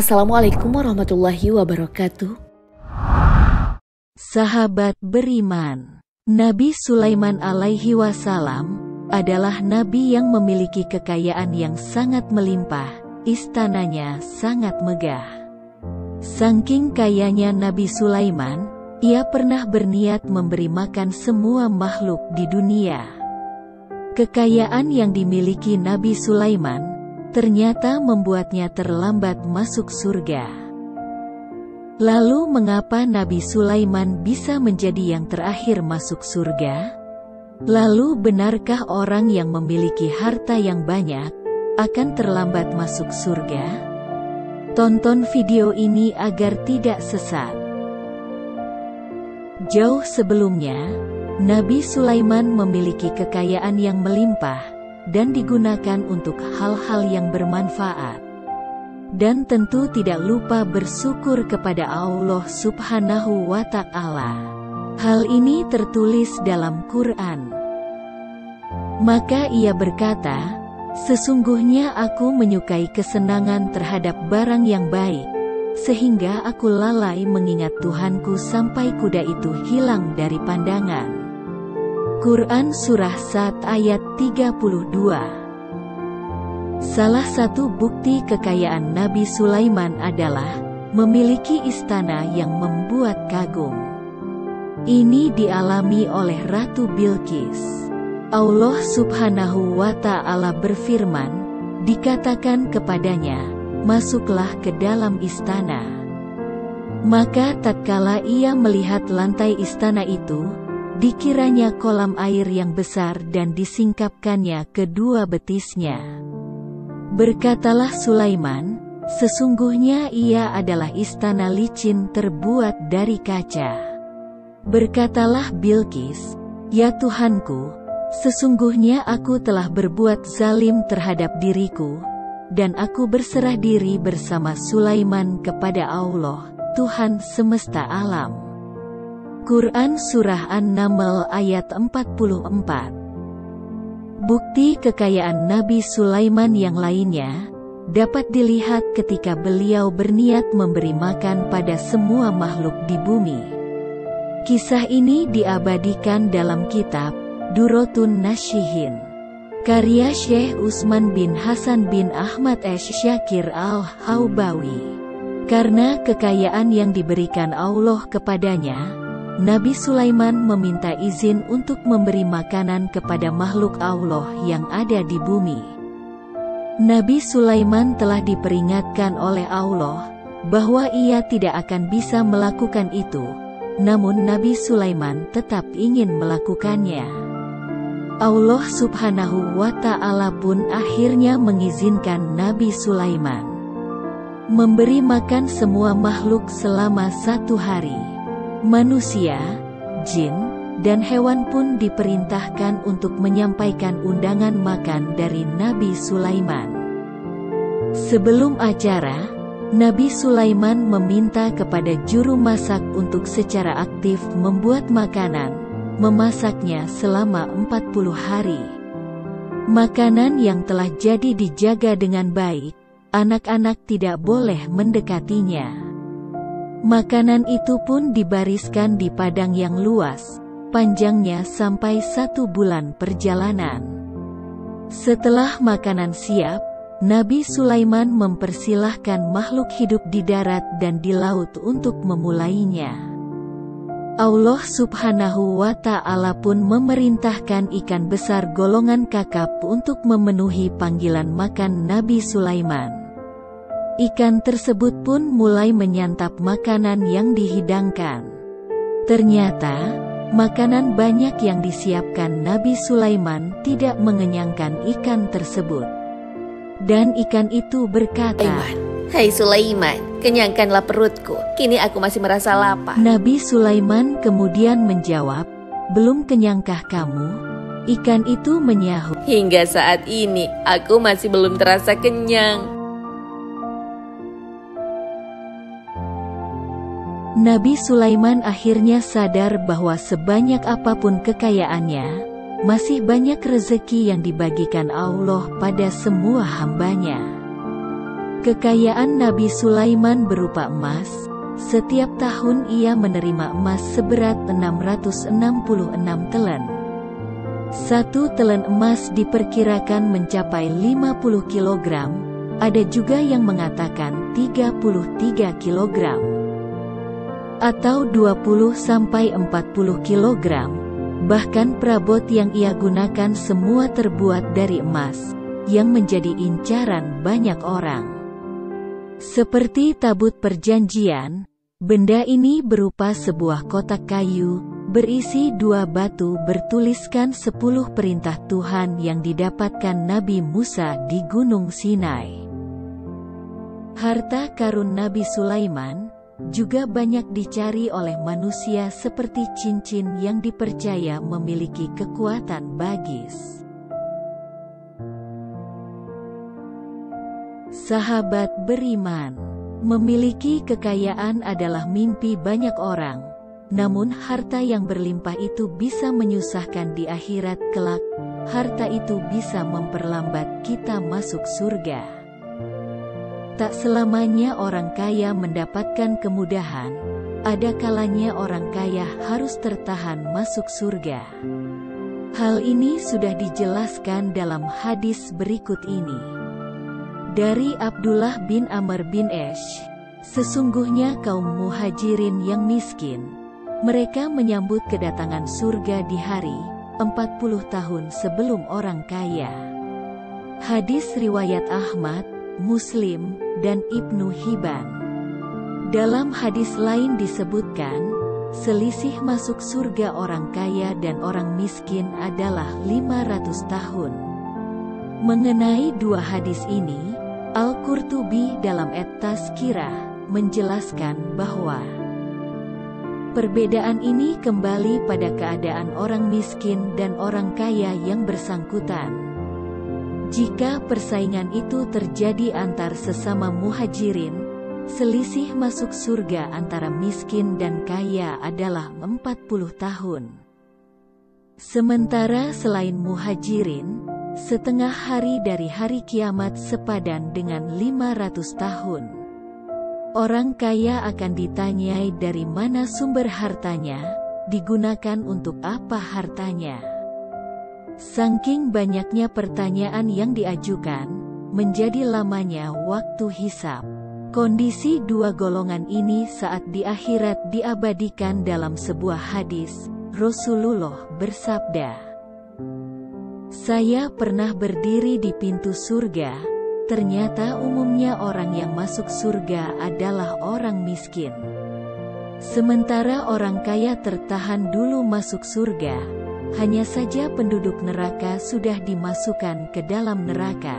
Assalamualaikum warahmatullahi wabarakatuh. Sahabat beriman, Nabi Sulaiman alaihi wasallam adalah nabi yang memiliki kekayaan yang sangat melimpah, istananya sangat megah. Saking kayanya Nabi Sulaiman, ia pernah berniat memberi makan semua makhluk di dunia. Kekayaan yang dimiliki Nabi Sulaiman ternyata membuatnya terlambat masuk surga. Lalu mengapa Nabi Sulaiman bisa menjadi yang terakhir masuk surga? Lalu benarkah orang yang memiliki harta yang banyak akan terlambat masuk surga? Tonton video ini agar tidak sesat. Jauh sebelumnya, Nabi Sulaiman memiliki kekayaan yang melimpah dan digunakan untuk hal-hal yang bermanfaat. Dan tentu tidak lupa bersyukur kepada Allah Subhanahu wa Ta'ala. Hal ini tertulis dalam Quran. Maka ia berkata, "Sesungguhnya aku menyukai kesenangan terhadap barang yang baik, sehingga aku lalai mengingat Tuhanku sampai kuda itu hilang dari pandangan." Quran Surah 1 ayat 32. Salah satu bukti kekayaan Nabi Sulaiman adalah memiliki istana yang membuat kagum. Ini dialami oleh Ratu Bilqis. Allah Subhanahu wa Ta'ala berfirman, dikatakan kepadanya, "Masuklah ke dalam istana." Maka tatkala ia melihat lantai istana itu, dikiranya kolam air yang besar dan disingkapkannya kedua betisnya. Berkatalah Sulaiman, "Sesungguhnya ia adalah istana licin terbuat dari kaca." Berkatalah Bilqis, "Ya Tuhanku, sesungguhnya aku telah berbuat zalim terhadap diriku, dan aku berserah diri bersama Sulaiman kepada Allah, Tuhan semesta alam." Quran Surah An-Naml ayat 44. Bukti kekayaan Nabi Sulaiman yang lainnya dapat dilihat ketika beliau berniat memberi makan pada semua makhluk di bumi. Kisah ini diabadikan dalam kitab Durratun Nashihin, karya Syekh Utsman bin Hasan bin Ahmad Asy-Syakir Al-Haubawi. Karena kekayaan yang diberikan Allah kepadanya, Nabi Sulaiman meminta izin untuk memberi makanan kepada makhluk Allah yang ada di bumi. Nabi Sulaiman telah diperingatkan oleh Allah bahwa ia tidak akan bisa melakukan itu, namun Nabi Sulaiman tetap ingin melakukannya. Allah Subhanahu wa Ta'ala pun akhirnya mengizinkan Nabi Sulaiman memberi makan semua makhluk selama 1 hari. Manusia, jin, dan hewan pun diperintahkan untuk menyampaikan undangan makan dari Nabi Sulaiman. Sebelum acara, Nabi Sulaiman meminta kepada juru masak untuk secara aktif membuat makanan, memasaknya selama 40 hari. Makanan yang telah jadi dijaga dengan baik, anak-anak tidak boleh mendekatinya. Makanan itu pun dibariskan di padang yang luas, panjangnya sampai 1 bulan perjalanan. Setelah makanan siap, Nabi Sulaiman mempersilahkan makhluk hidup di darat dan di laut untuk memulainya. Allah Subhanahu wa Ta'ala pun memerintahkan ikan besar golongan kakap untuk memenuhi panggilan makan Nabi Sulaiman. Ikan tersebut pun mulai menyantap makanan yang dihidangkan. Ternyata, makanan banyak yang disiapkan Nabi Sulaiman tidak mengenyangkan ikan tersebut. Dan ikan itu berkata, Hai Sulaiman, kenyangkanlah perutku, kini aku masih merasa lapar. Nabi Sulaiman kemudian menjawab, "Belum kenyangkah kamu?" Ikan itu menyahut, "Hingga saat ini, aku masih belum terasa kenyang." Nabi Sulaiman akhirnya sadar bahwa sebanyak apapun kekayaannya, masih banyak rezeki yang dibagikan Allah pada semua hambanya. Kekayaan Nabi Sulaiman berupa emas. Setiap tahun ia menerima emas seberat 666 telen. 1 telen emas diperkirakan mencapai 50 kg. Ada juga yang mengatakan 33 kg. Atau 20–40 kg. Bahkan perabot yang ia gunakan semua terbuat dari emas, yang menjadi incaran banyak orang. Seperti tabut perjanjian, benda ini berupa sebuah kotak kayu, berisi 2 batu bertuliskan 10 perintah Tuhan yang didapatkan Nabi Musa di Gunung Sinai. Harta karun Nabi Sulaiman juga banyak dicari oleh manusia seperti cincin yang dipercaya memiliki kekuatan magis. Sahabat beriman, memiliki kekayaan adalah mimpi banyak orang, namun harta yang berlimpah itu bisa menyusahkan di akhirat kelak. Harta itu bisa memperlambat kita masuk surga. Tak selamanya orang kaya mendapatkan kemudahan, ada kalanya orang kaya harus tertahan masuk surga. Hal ini sudah dijelaskan dalam hadis berikut ini. Dari Abdullah bin Amr bin Ash, sesungguhnya kaum muhajirin yang miskin, mereka menyambut kedatangan surga di hari 40 tahun sebelum orang kaya. Hadis riwayat Ahmad, Muslim, dan Ibnu Hibban. Dalam hadis lain disebutkan, selisih masuk surga orang kaya dan orang miskin adalah 500 tahun. Mengenai 2 hadis ini, Al-Qurtubi dalam At-Tazkirah menjelaskan bahwa perbedaan ini kembali pada keadaan orang miskin dan orang kaya yang bersangkutan. Jika persaingan itu terjadi antar sesama muhajirin, selisih masuk surga antara miskin dan kaya adalah 40 tahun. Sementara selain muhajirin, setengah hari dari hari kiamat sepadan dengan 500 tahun. Orang kaya akan ditanyai dari mana sumber hartanya, digunakan untuk apa hartanya. Saking banyaknya pertanyaan yang diajukan, menjadi lamanya waktu hisab. Kondisi 2 golongan ini saat di akhirat diabadikan dalam sebuah hadis. Rasulullah bersabda, "Saya pernah berdiri di pintu surga, ternyata umumnya orang yang masuk surga adalah orang miskin. Sementara orang kaya tertahan dulu masuk surga. Hanya saja penduduk neraka sudah dimasukkan ke dalam neraka.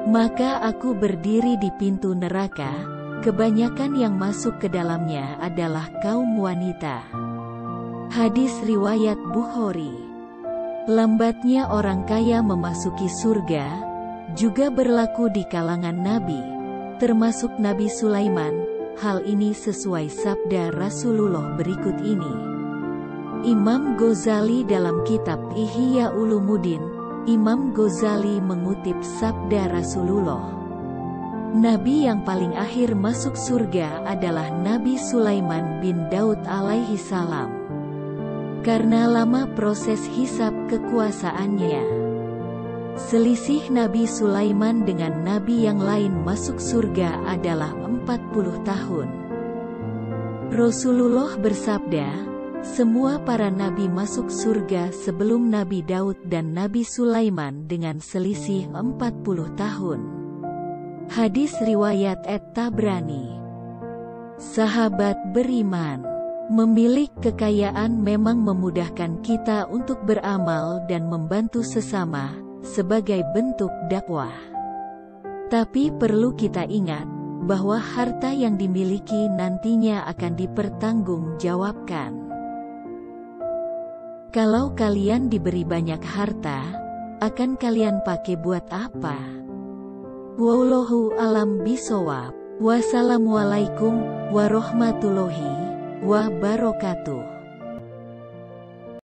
Maka aku berdiri di pintu neraka, kebanyakan yang masuk ke dalamnya adalah kaum wanita." Hadis riwayat Bukhari. Lambatnya orang kaya memasuki surga, juga berlaku di kalangan nabi, termasuk Nabi Sulaiman. Hal ini sesuai sabda Rasulullah berikut ini. Imam Ghazali dalam kitab Ihya Ulumuddin, Imam Ghazali mengutip sabda Rasulullah. Nabi yang paling akhir masuk surga adalah Nabi Sulaiman bin Daud alaihi salam. Karena lama proses hisab kekuasaannya. Selisih Nabi Sulaiman dengan nabi yang lain masuk surga adalah 40 tahun. Rasulullah bersabda, semua para nabi masuk surga sebelum Nabi Daud dan Nabi Sulaiman dengan selisih 40 tahun. Hadis riwayat At-Tabrani. Sahabat beriman, memiliki kekayaan memang memudahkan kita untuk beramal dan membantu sesama, sebagai bentuk dakwah. Tapi perlu kita ingat, bahwa harta yang dimiliki nantinya akan dipertanggungjawabkan. Kalau kalian diberi banyak harta, akan kalian pakai buat apa? Wallahu alam bisawab. Wassalamualaikum warahmatullahi wabarakatuh.